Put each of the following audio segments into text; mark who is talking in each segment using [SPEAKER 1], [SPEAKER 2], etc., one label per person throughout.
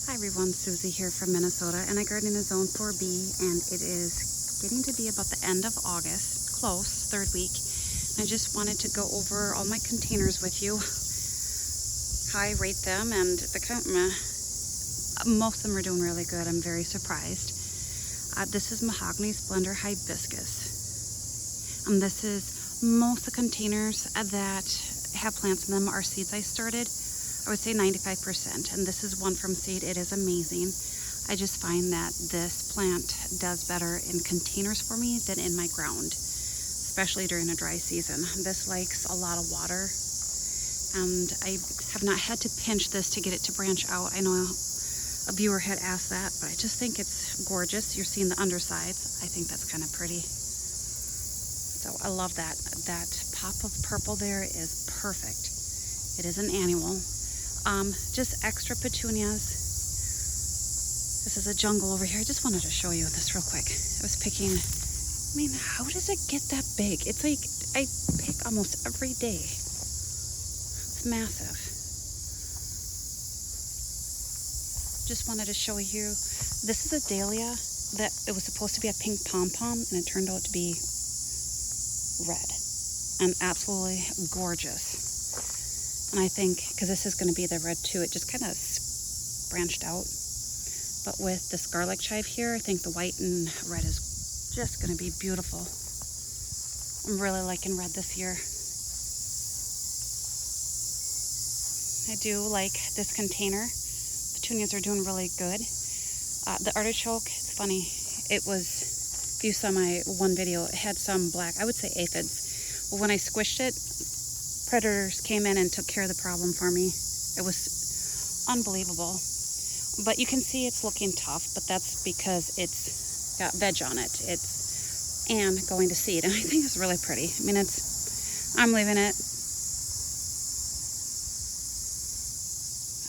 [SPEAKER 1] Hi everyone, Susie here from Minnesota, and I garden in zone 4B, and it is getting to be about the end of August, close, third week. I just wanted to go over all my containers with you, how I rate them, and most of them are doing really good. I'm very surprised. This is Mahogany Splendor Hibiscus, and this is most of the containers that have plants in them are seeds I started. I would say 95%, and this is one from seed. It is amazing. I just find that this plant does better in containers for me than in my ground, especially during a dry season. This likes a lot of water, and I have not had to pinch this to get it to branch out. I know a viewer had asked that, but I just think it's gorgeous. You're seeing the undersides. I think that's kind of pretty. So I love that. That pop of purple there is perfect. It is an annual. Just extra petunias. This is a jungle over here. I just wanted to show you this real quick. I was picking, I mean, how does it get that big? It's like I pick almost every day. It's massive. Just wanted to show you. This is a Dahlia that it was supposed to be a pink pom-pom, and it turned out to be red and absolutely gorgeous. And I think, because this is going to be the red too, it just kind of branched out. But with this garlic chive here, I think the white and red is just going to be beautiful. I'm really liking red this year. I do like this container. Petunias are doing really good. The artichoke, it's funny. It was, if you saw my one video, it had some black, I would say aphids. Well, when I squished it, predators came in and took care of the problem for me. It was unbelievable. But you can see it's looking tough, but that's because it's got veg on it. And going to seed, and I think it's really pretty. I mean, I'm leaving it.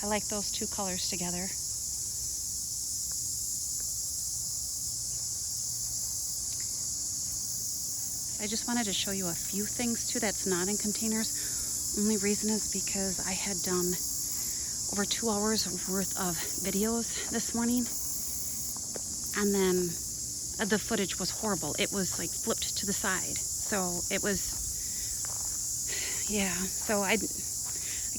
[SPEAKER 1] I like those two colors together. I just wanted to show you a few things too that's not in containers. Only reason is because I had done over 2 hours worth of videos this morning, and then the footage was horrible. It was like flipped to the side, so it was, yeah, so I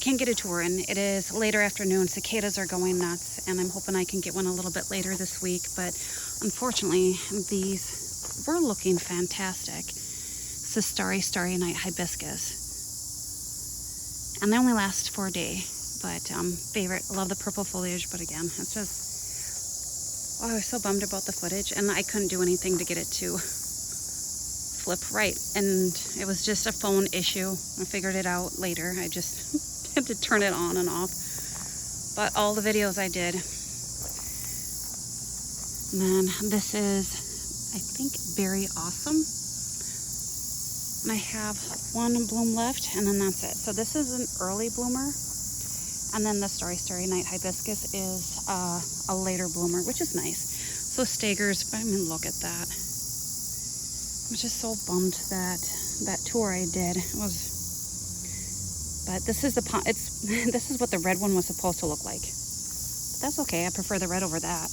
[SPEAKER 1] can't get a tour, and it is later afternoon. Cicadas are going nuts, and I'm hoping I can get one a little bit later this week, but unfortunately these were looking fantastic. It's a Starry Night Hibiscus, and they only last for a day, but favorite. I love the purple foliage, but again, it's just, oh, I was so bummed about the footage, and I couldn't do anything to get it to flip right, and it was just a phone issue. I figured it out later. I just had to turn it on and off, but all the videos I did. And then this is, I think, Berry Awesome. And I have one bloom left, and then that's it. So this is an early bloomer, and then the Starry Night Hibiscus is a later bloomer, which is nice. So staggers, but I mean, look at that. I'm just so bummed that that tour I did was, but this is the this is what the red one was supposed to look like. But that's okay. I prefer the red over that.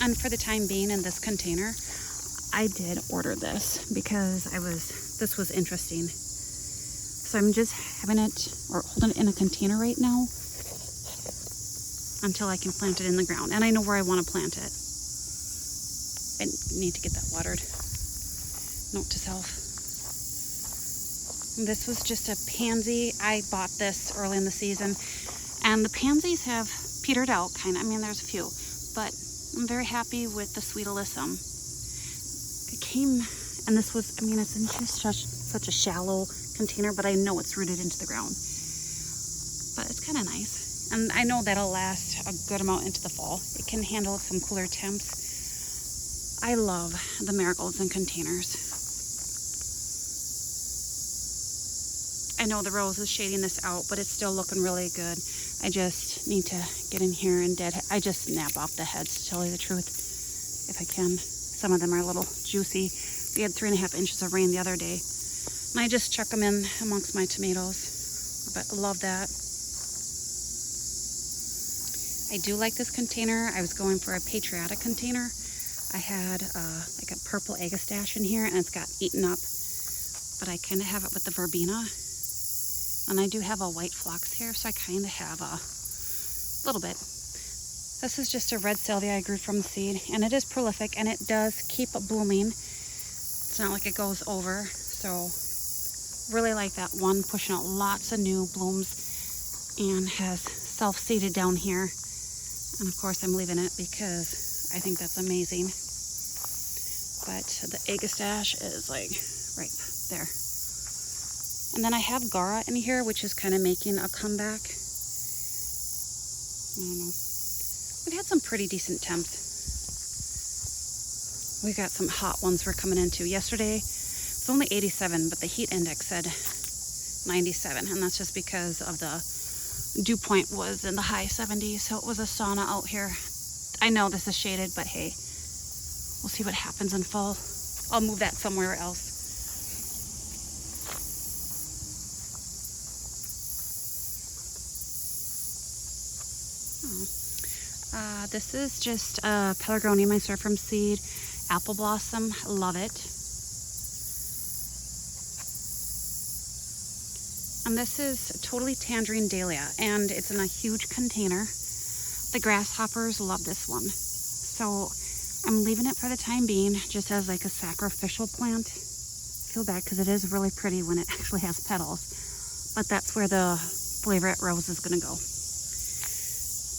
[SPEAKER 1] And for the time being in this container, I did order this because this was interesting. So I'm just having it, or holding it in a container right now until I can plant it in the ground. And I know where I want to plant it. I need to get that watered. Note to self. This was just a pansy. I bought this early in the season, and the pansies have petered out kind of. I mean, there's a few, but I'm very happy with the Sweet Alyssum. It came, and this was, I mean, it's in just such a shallow container, but I know it's rooted into the ground. But it's kind of nice. And I know that'll last a good amount into the fall. It can handle some cooler temps. I love the marigolds in containers. I know the rose is shading this out, but it's still looking really good. I just need to get in here and I just snap off the heads, to tell you the truth, if I can. Some of them are a little juicy. We had 3.5 inches of rain the other day, and I just chuck them in amongst my tomatoes. But I love that. I do like this container. I was going for a patriotic container. I had like a purple agastache in here, and it's got eaten up. But I kind of have it with the verbena. And I do have a white phlox here, so I kind of have a little bit. This is just a red salvia I grew from the seed, and it is prolific, and it does keep blooming. It's not like it goes over, so really like that one, pushing out lots of new blooms, and has self-seeded down here. And of course I'm leaving it because I think that's amazing. But the agastache is like right there. And then I have Gara in here, which is kind of making a comeback. I don't know. We've had some pretty decent temps. We got some hot ones we're coming into. Yesterday, it's only 87, but the heat index said 97. And that's just because of the dew point was in the high 70s. So it was a sauna out here. I know this is shaded, but hey, we'll see what happens in fall. I'll move that somewhere else. This is just pelargonium I started from seed. Apple blossom, love it. And this is totally tangerine dahlia, and it's in a huge container. The grasshoppers love this one. So I'm leaving it for the time being, just as like a sacrificial plant. I feel bad because it is really pretty when it actually has petals. But that's where the flavorette rose is gonna go.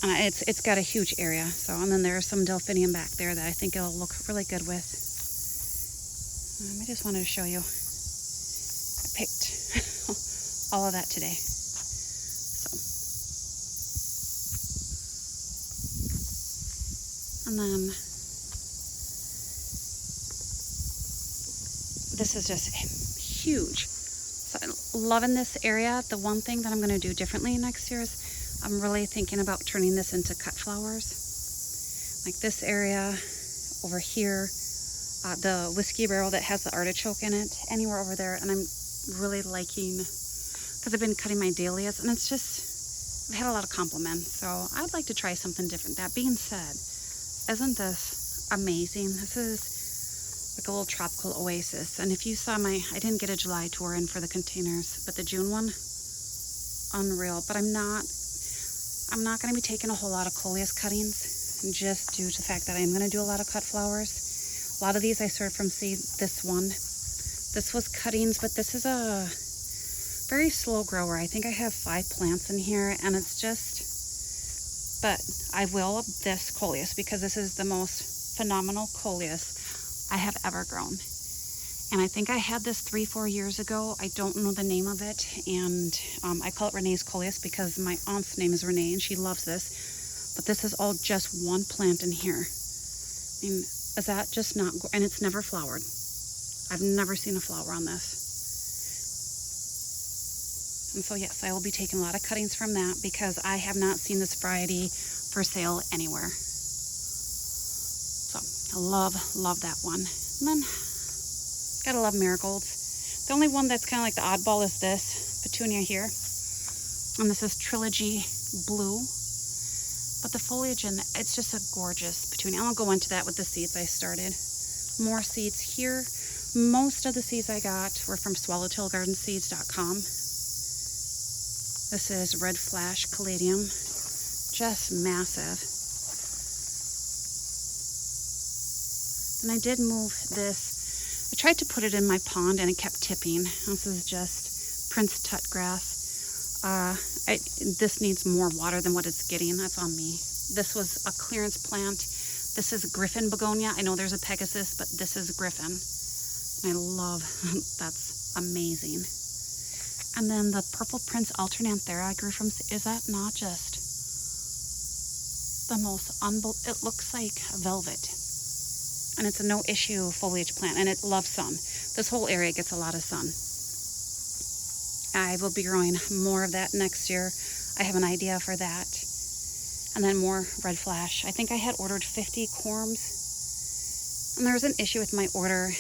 [SPEAKER 1] And it's got a huge area. So, and then there's some delphinium back there that I think it'll look really good with. I just wanted to show you. I picked all of that today. So, and then this is just huge. So I'm loving this area. The one thing that I'm going to do differently next year is I'm really thinking about turning this into cut flowers. Like this area over here, the whiskey barrel that has the artichoke in it, anywhere over there. And I'm really liking, because I've been cutting my dahlias, and it's just, I've had a lot of compliments. So I'd like to try something different. That being said, isn't this amazing? This is like a little tropical oasis. And if you saw I didn't get a July tour in for the containers, but the June one, unreal. But I'm not going to be taking a whole lot of coleus cuttings, just due to the fact that I'm going to do a lot of cut flowers. A lot of these I started from seed. This was cuttings, but this is a very slow grower. I think I have 5 plants in here, and it's just, but I will this coleus because this is the most phenomenal coleus I have ever grown. And I think I had this 3-4 years ago. I don't know the name of it. And I call it Renee's coleus because my aunt's name is Renee and she loves this. But this is all just one plant in here. I mean, is that just not, and it's never flowered. I've never seen a flower on this. And so yes, I will be taking a lot of cuttings from that because I have not seen this variety for sale anywhere. So I love that one. And then gotta love marigolds. The only one that's kind of like the oddball is this petunia here. And this is Trilogy Blue. But the foliage, and it's just a gorgeous petunia. I'll go into that with the seeds I started. More seeds here. Most of the seeds I got were from swallowtailgardenseeds.com. This is Red Flash Caladium. Just massive. And I did move this. I tried to put it in my pond and it kept tipping. This is just Prince Tut grass. This needs more water than what it's getting. That's on me. This was a clearance plant. This is Griffin begonia. I know there's a Pegasus, but this is Griffin. And I love, that's amazing. And then the Purple Prince alternanthera I grew from, is that not just the most it looks like velvet. And it's a no issue foliage plant, and it loves sun. This whole area gets a lot of sun. I will be growing more of that next year. I have an idea for that. And then more Red Flash. I think I had ordered 50 corms. And there was an issue with my order,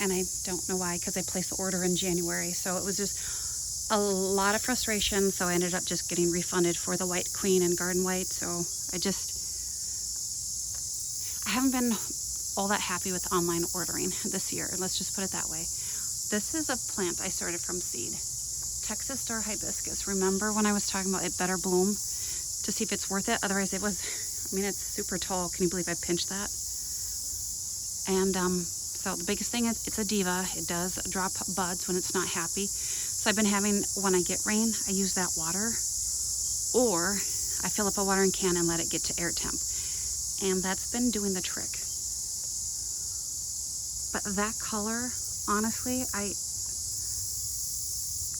[SPEAKER 1] and I don't know why, because I placed the order in January. So it was just a lot of frustration, so I ended up just getting refunded for the white queen and garden white. So I haven't been all that happy with online ordering this year. Let's just put it that way. This is a plant I started from seed. Texas Star Hibiscus. Remember when I was talking about it better bloom to see if it's worth it? Otherwise it was, I mean, it's super tall. Can you believe I pinched that? And so the biggest thing is it's a diva. It does drop buds when it's not happy. So I've been having, when I get rain, I use that water, or I fill up a watering can and let it get to air temp. And that's been doing the trick. But that color, honestly,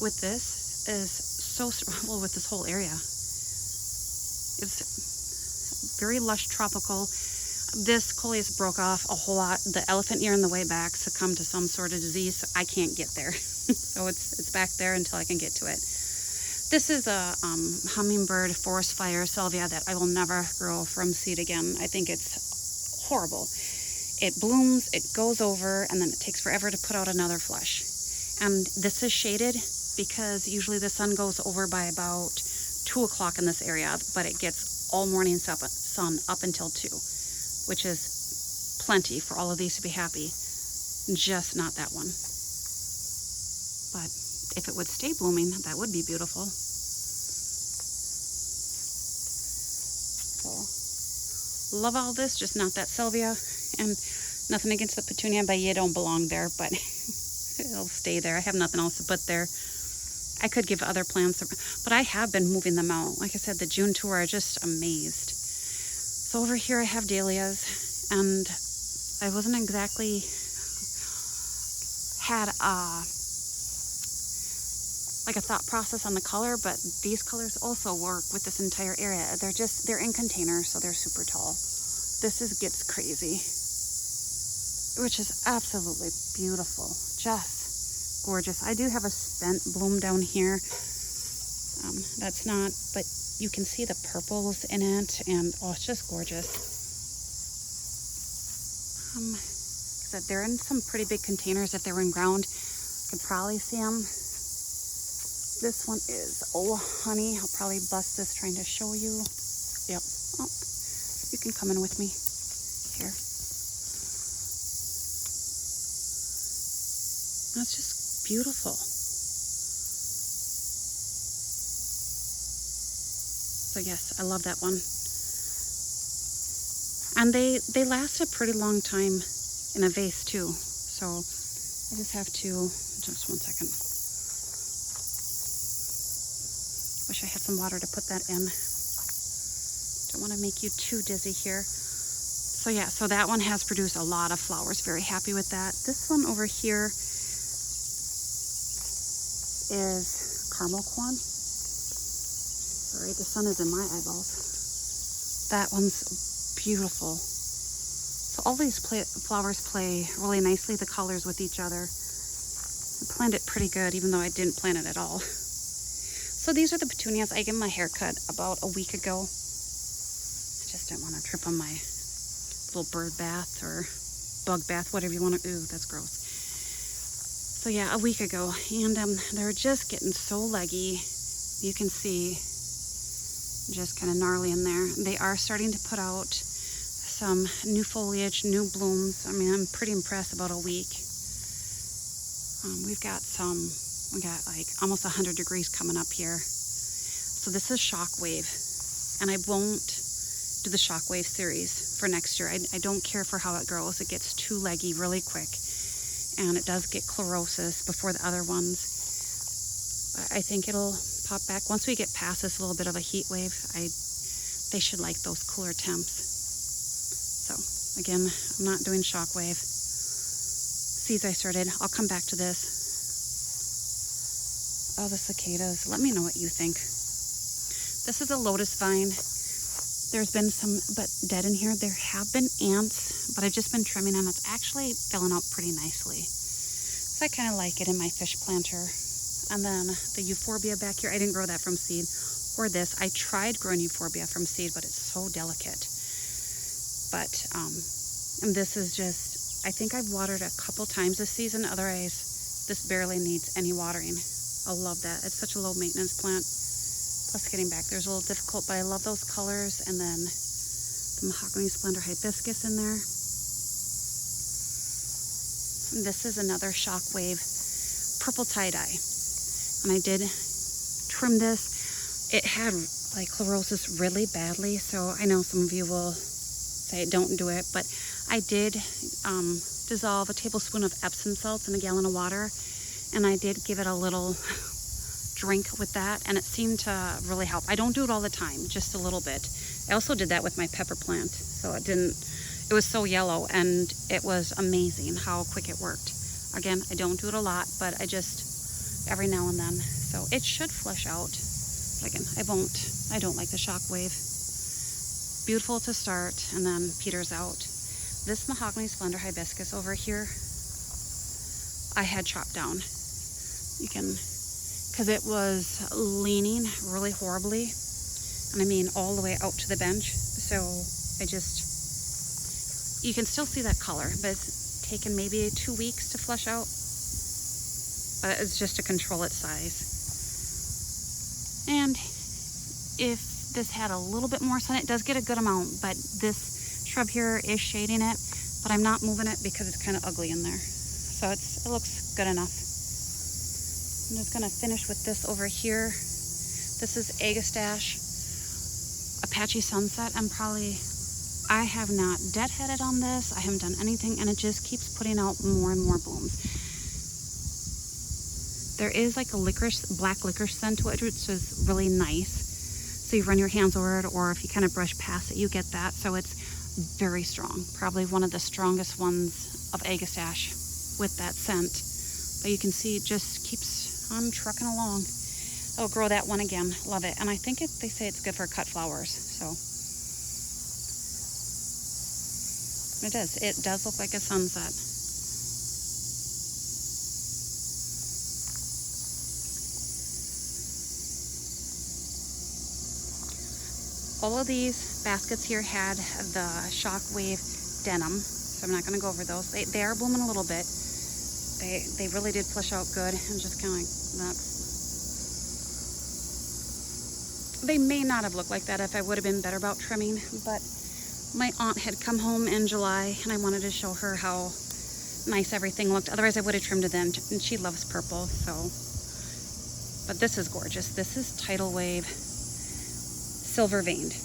[SPEAKER 1] with this is so, well, with this whole area, it's very lush tropical. This coleus broke off a whole lot. The elephant ear in the way back succumbed to some sort of disease. So I can't get there. So it's back there until I can get to it. This is a hummingbird forest fire salvia that I will never grow from seed again. I think it's horrible. It blooms, it goes over, and then it takes forever to put out another flush. And this is shaded because usually the sun goes over by about 2 o'clock in this area, but it gets all morning sun up until 2, which is plenty for all of these to be happy. Just not that one. But if it would stay blooming, that would be beautiful. So, love all this, just not that salvia. And nothing against the petunia, but you don't belong there, but it'll stay there. I have nothing else to put there. I could give other plants, but I have been moving them out. Like I said, the June tour, I just amazed. So over here I have dahlias, and I wasn't exactly had like a thought process on the color, but these colors also work with this entire area. They're in containers, so they're super tall. This gets crazy, which is absolutely beautiful. Just gorgeous. I do have a spent bloom down here. That's not, but you can see the purples in it, and oh, it's just gorgeous. So they're in some pretty big containers. If they were in ground, you could probably see them. This one is, oh honey, I'll probably bust this trying to show you. Yep. Oh, you can come in with me here. That's just beautiful. So yes, I love that one. And they last a pretty long time in a vase too. So I just have to, just one second. Wish I had some water to put that in. Don't want to make you too dizzy here. So yeah, so that one has produced a lot of flowers. Very happy with that. This one over here is caramel corn. Sorry, the sun is in my eyeballs. That one's beautiful. So all these flowers play really nicely, the colors with each other. I planned it pretty good, even though I didn't plan it at all. So these are the petunias. I gave my haircut about a week ago. I just didn't want to trip on my little bird bath or bug bath, whatever you want to. Ooh, that's gross. So yeah, a week ago, and they're just getting so leggy. You can see just kind of gnarly in there. They are starting to put out some new foliage, new blooms. I mean, I'm pretty impressed about a week. We got like almost 100 degrees coming up here. So this is Shockwave, and I won't do the Shockwave series for next year. I don't care for how it grows. It gets too leggy really quick, and it does get chlorosis before the other ones. I think it'll pop back once we get past this little bit of a heat wave. They should like those cooler temps. So again, I'm not doing Shockwave. Seeds I started. I'll come back to this. Oh, the cicadas. Let me know what you think. This is a lotus vine. There's been some but dead in here. There have been ants, but I've just been trimming, and it's actually filling out pretty nicely. So I kind of like it in my fish planter. And then the euphorbia back here, I didn't grow that from seed. Or this, I tried growing euphorbia from seed, but it's so delicate. But and this is just, I think I've watered a couple times this season. Otherwise, this barely needs any watering. I love that. It's such a low maintenance plant. Plus getting back there's a little difficult, but I love those colors. And then the mahogany splendor hibiscus in there. And this is another Shockwave purple tie-dye. And I did trim this. It had like chlorosis really badly, so I know some of you will say don't do it, but I did dissolve a tablespoon of Epsom salts in a gallon of water, and I did give it a little drink with that, and it seemed to really help. I don't do it all the time, just a little bit. I also did that with my pepper plant, so it was so yellow, and it was amazing how quick it worked. Again, I don't do it a lot, but I just every now and then, so it should flush out. But again, I don't like the Shockwave. Beautiful to start, and then peters out. This mahogany splendor hibiscus over here, I had chopped down. You can, because it was leaning really horribly, and I mean all the way out to the bench. So you can still see that color, but it's taken maybe 2 weeks to flush out. But it's just to control its size. And if this had a little bit more sun, it does get a good amount, but this shrub here is shading it, but I'm not moving it because it's kind of ugly in there. So it looks good enough. I'm just gonna finish with this over here. This is Agastache Apache Sunset. I have not deadheaded on this. I haven't done anything, and it just keeps putting out more and more blooms. There is like a black licorice scent to it, which is really nice. So you run your hands over it, or if you kind of brush past it, you get that. So it's very strong. Probably one of the strongest ones of Agastache with that scent. But you can see it just keeps on trucking along. I'll grow that one again. Love it. And I think they say it's good for cut flowers. So it is. It does look like a sunset. All of these baskets here had the Shockwave denim, so I'm not going to go over those. They are blooming a little bit. They really did flush out good, and just kind of like that. They may not have looked like that if I would have been better about trimming, but my aunt had come home in July, and I wanted to show her how nice everything looked. Otherwise, I would have trimmed it then, and she loves purple, so. But this is gorgeous. This is Tidal Wave Silver Veined.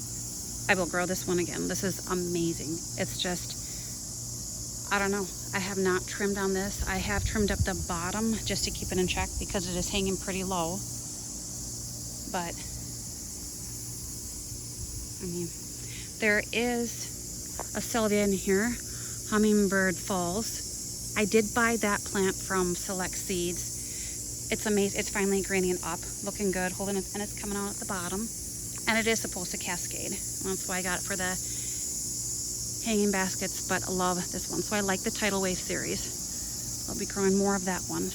[SPEAKER 1] I will grow this one again. This is amazing. It's just, I don't know. I have not trimmed on this. I have trimmed up the bottom just to keep it in check because it is hanging pretty low. But, I mean, there is a salvia in here, Hummingbird Falls. I did buy that plant from Select Seeds. It's amazing. It's finally greening up, looking good, holding it, and it's coming out at the bottom. And it is supposed to cascade. That's why I got it for the hanging baskets, but I love this one. So I like the Tidal Wave series. I'll be growing more of that one.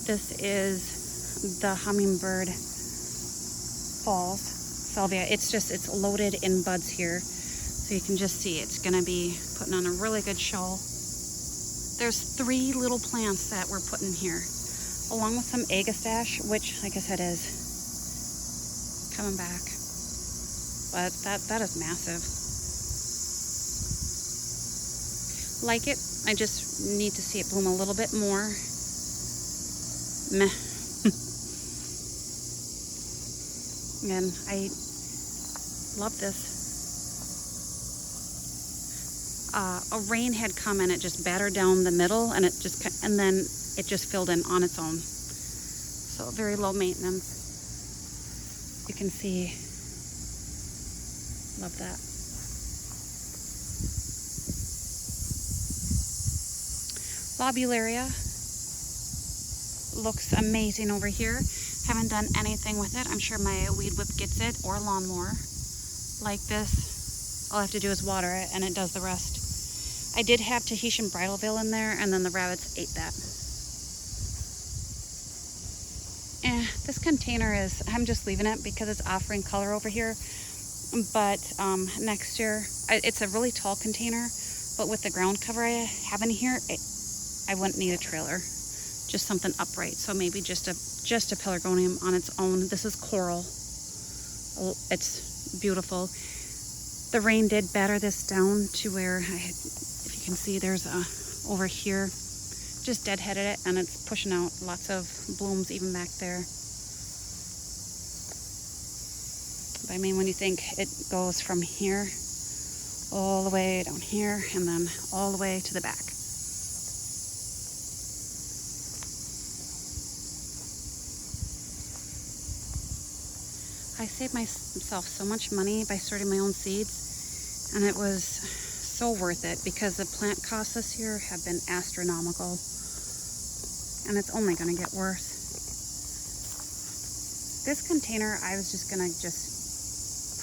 [SPEAKER 1] This is the Hummingbird Falls salvia. It's loaded in buds here. So you can just see it's gonna be putting on a really good show. There's 3 little plants that we're putting here, along with some Agastache, which, like I said, is coming back. But that is massive. Like it. I just need to see it bloom a little bit more. Meh. Again, I love this. A rain had come and it just battered down the middle, and then it just filled in on its own. So very low maintenance. You can see, love that. Lobularia looks amazing over here. Haven't done anything with it. I'm sure my weed whip gets it, or lawnmower. Like this, all I have to do is water it and it does the rest. I did have Tahitian bridalveil in there, and then the rabbits ate that. This container is, I'm just leaving it because it's offering color over here. But next year, it's a really tall container, but with the ground cover I have in here, I I wouldn't need a trailer, just something upright. So maybe just a pelargonium on its own. This is coral. It's beautiful. The rain did batter this down to where if you can see, there's over here, just deadheaded it, and it's pushing out lots of blooms even back there. But I mean, when you think it goes from here all the way down here and then all the way to the back. I saved myself so much money by starting my own seeds, and it was so worth it because the plant costs this year have been astronomical, and it's only going to get worse. This container, I was just going to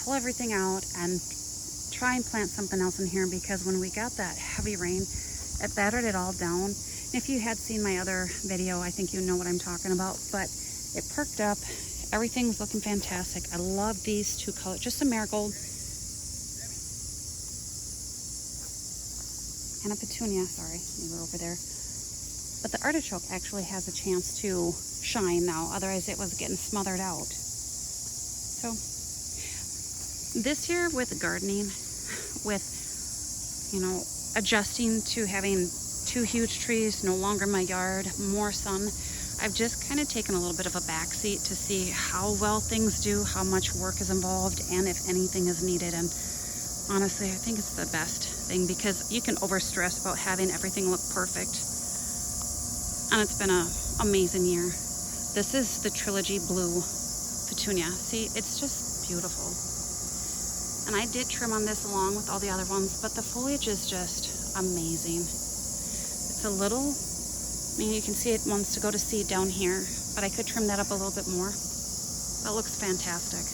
[SPEAKER 1] pull everything out and try and plant something else in here, because when we got that heavy rain, it battered it all down. And if you had seen my other video, I think you know what I'm talking about, but it perked up. Everything's looking fantastic. I love these two colors, just a marigold and a petunia. Sorry, they were over there. But the artichoke actually has a chance to shine now, otherwise it was getting smothered out. So this year with gardening, with, you know, adjusting to having 2 huge trees, no longer in my yard, more sun, I've just kind of taken a little bit of a backseat to see how well things do, how much work is involved, and if anything is needed. And honestly, I think it's the best thing, because you can overstress about having everything look perfect. And it's been an amazing year. This is the Trilogy Blue Petunia. See, it's just beautiful. And I did trim on this along with all the other ones, but the foliage is just amazing. It's a little, I mean, you can see it wants to go to seed down here, but I could trim that up a little bit more. That looks fantastic.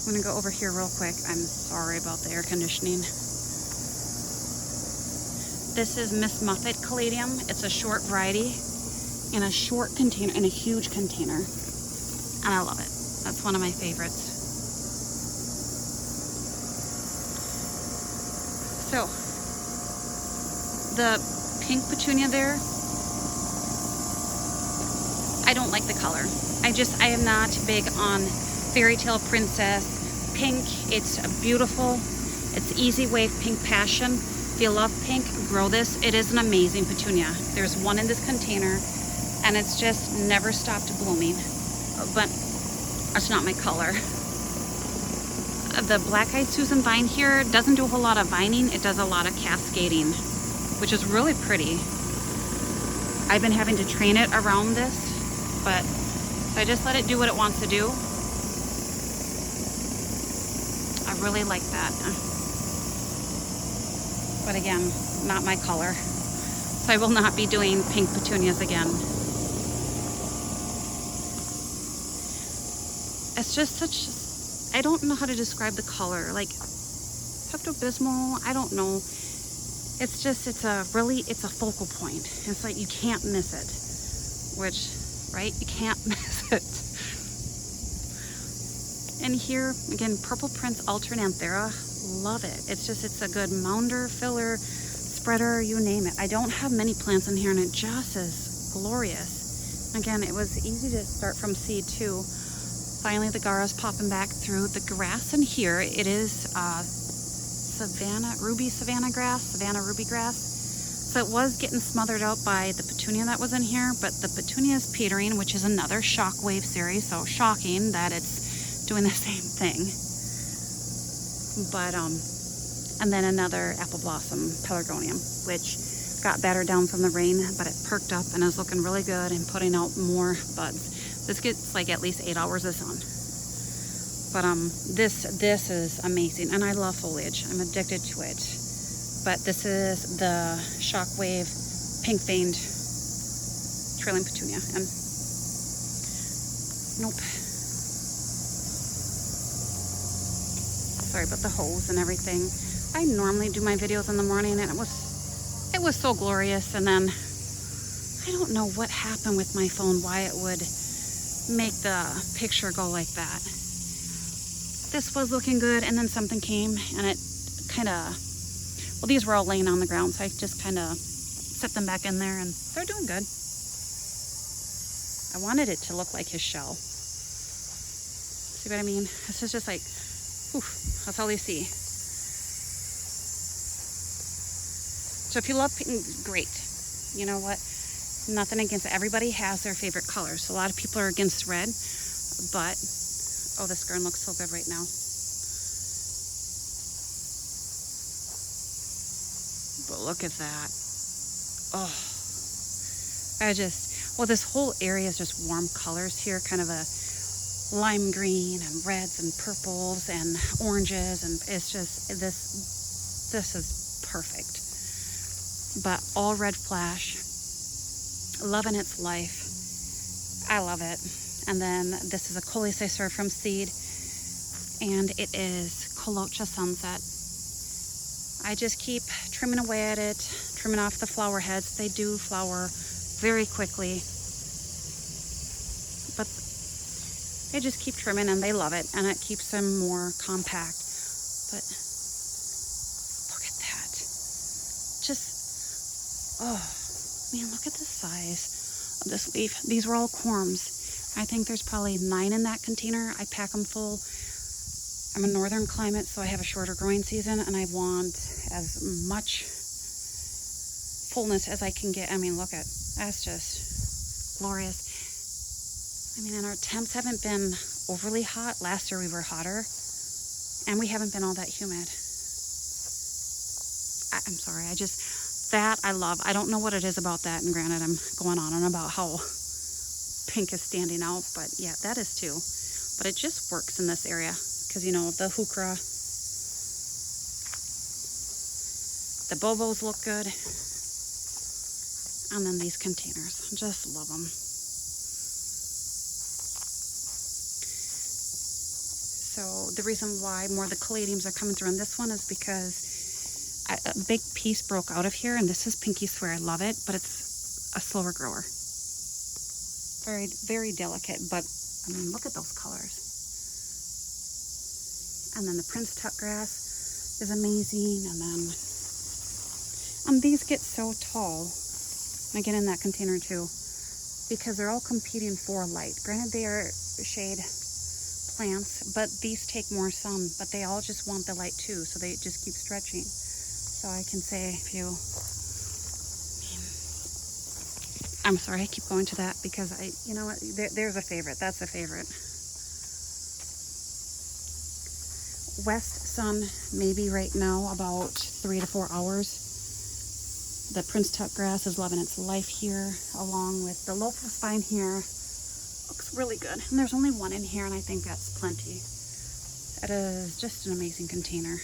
[SPEAKER 1] I'm gonna go over here real quick. I'm sorry about the air conditioning. This is Miss Muffet Caladium. It's a short variety in a short container, in a huge container. And I love it. That's one of my favorites. So, the pink petunia there, I don't like the color. I am not big on Fairy Tale Princess pink. It's beautiful. It's Easy Wave Pink Passion. If you love pink, grow this. It is an amazing petunia. There's one in this container, and it's just never stopped blooming. But it's not my color. The black-eyed Susan vine here doesn't do a whole lot of vining. It does a lot of cascading, which is really pretty. I've been having to train it around this, but so I just let it do what it wants to do. I really like that. But again, not my color. So I will not be doing pink petunias again. It's just such, I don't know how to describe the color. Like Pepto-Bismol, I don't know. It's just, it's a focal point. It's like you can't miss it. Which, right? You can't miss it. And here, again, Purple Prince Alternanthera. Love it. It's just, it's a good mounder, filler, spreader, you name it. I don't have many plants in here, and it just is glorious. Again, it was easy to start from seed too. Finally, the Gara's popping back through. The grass in here, it is ruby savannah ruby grass. So it was getting smothered out by the petunia that was in here, but the petunia is petering, which is another shockwave series. So shocking that it's doing the same thing. But and then another apple blossom pelargonium, which got battered down from the rain, but it perked up and is looking really good and putting out more buds. This gets like at least 8 hours of sun. But this is amazing, and I love foliage. I'm addicted to it. But this is the shockwave pink veined trailing petunia, and nope. Sorry about the hose and everything. I normally do my videos in the morning, and it was so glorious, and then I don't know what happened with my phone, why it would make the picture go like that. This was looking good, and then something came, and it kind of, well, these were all laying on the ground, so I just kind of set them back in there, and they're doing good. I wanted it to look like his shell. See what I mean? This is just like, whew, that's all you see. So if you love pink, great. You know what? Nothing against it. Everybody has their favorite colors. So a lot of people are against red, but, oh, this garden looks so good right now. But look at that. Oh, well, this whole area is just warm colors here, kind of a lime green and reds and purples and oranges, and it's just, this is perfect. But all red flash, loving its life. I love it. And then this is a Coleocycer from seed, and it is Colocha Sunset. I just keep trimming away at it, trimming off the flower heads. They do flower very quickly, but they just keep trimming, and they love it, and it keeps them more compact. But look at that. Just, oh man, look at the size of this leaf. These were all corms. I think there's probably 9 in that container. I pack them full. I'm a northern climate, so I have a shorter growing season, and I want as much fullness as I can get. I mean, look at, that's just glorious. I mean, and our temps haven't been overly hot. Last year we were hotter, and we haven't been all that humid. I'm sorry, that I love. I don't know what it is about that, and granted, I'm going on and about how pink is standing out, but yeah, that is too. But it just works in this area. Because, you know, the heuchera, the bobos look good, and then these containers, just love them. So the reason why more of the caladiums are coming through on this one is because a big piece broke out of here, and this is Pinky Swear. I love it, but it's a slower grower. Very, very delicate, but I mean, look at those colors. And then the Prince Tuck grass is amazing. And then these get so tall. I get in that container too, because they're all competing for light. Granted, they are shade plants, but these take more sun, but they all just want the light too. So they just keep stretching. So I can say I'm sorry, I keep going to that because you know what, there's a favorite. That's a favorite. West sun, maybe right now about 3 to 4 hours. The Prince Tuck grass is loving its life here, along with the Lophus vine here. Looks really good. And there's only one in here, and I think that's plenty. It is just an amazing container.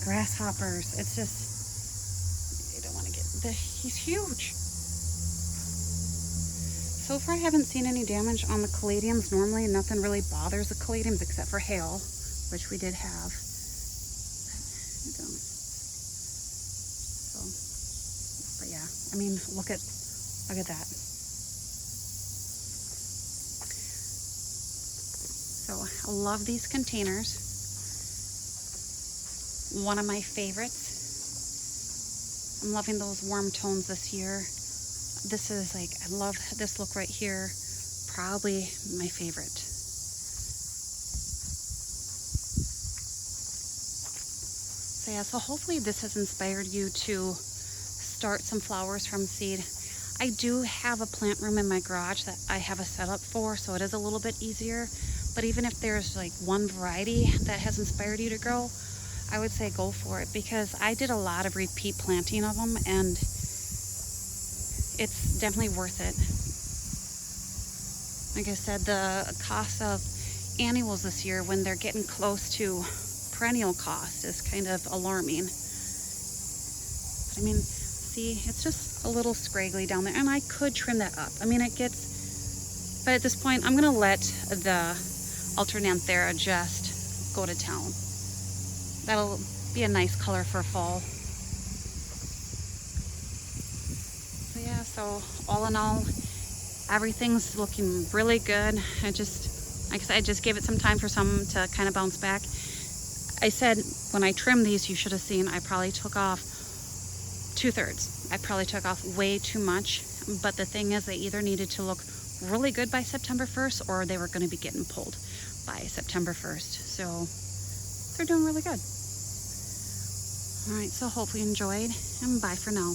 [SPEAKER 1] Grasshoppers. It's just, you don't want to get he's huge. So far I haven't seen any damage on the caladiums. Normally nothing really bothers the caladiums except for hail, which we did have. So, but yeah, I mean, look at that. So I love these containers. One of my favorites. I'm loving those warm tones this year. This is like, I love this look right here. Probably my favorite. So yeah, so hopefully this has inspired you to start some flowers from seed. I do have a plant room in my garage that I have a setup for, so it is a little bit easier. But even if there's like one variety that has inspired you to grow, I would say go for it, because I did a lot of repeat planting of them, and it's definitely worth it. Like I said, the cost of annuals this year, when they're getting close to perennial cost, is kind of alarming. But I mean, see, it's just a little scraggly down there, and I could trim that up. I mean, it gets, but at this point, I'm gonna let the Alternanthera just go to town. That'll be a nice color for fall. So yeah, so all in all, everything's looking really good. I just, like I said, I just gave it some time for some to kind of bounce back. I said when I trimmed these, you should have seen, I probably took off 2/3. I probably took off way too much, but the thing is they either needed to look really good by September 1st or they were going to be getting pulled by September 1st. So they're doing really good. All right, so hope you enjoyed, and bye for now.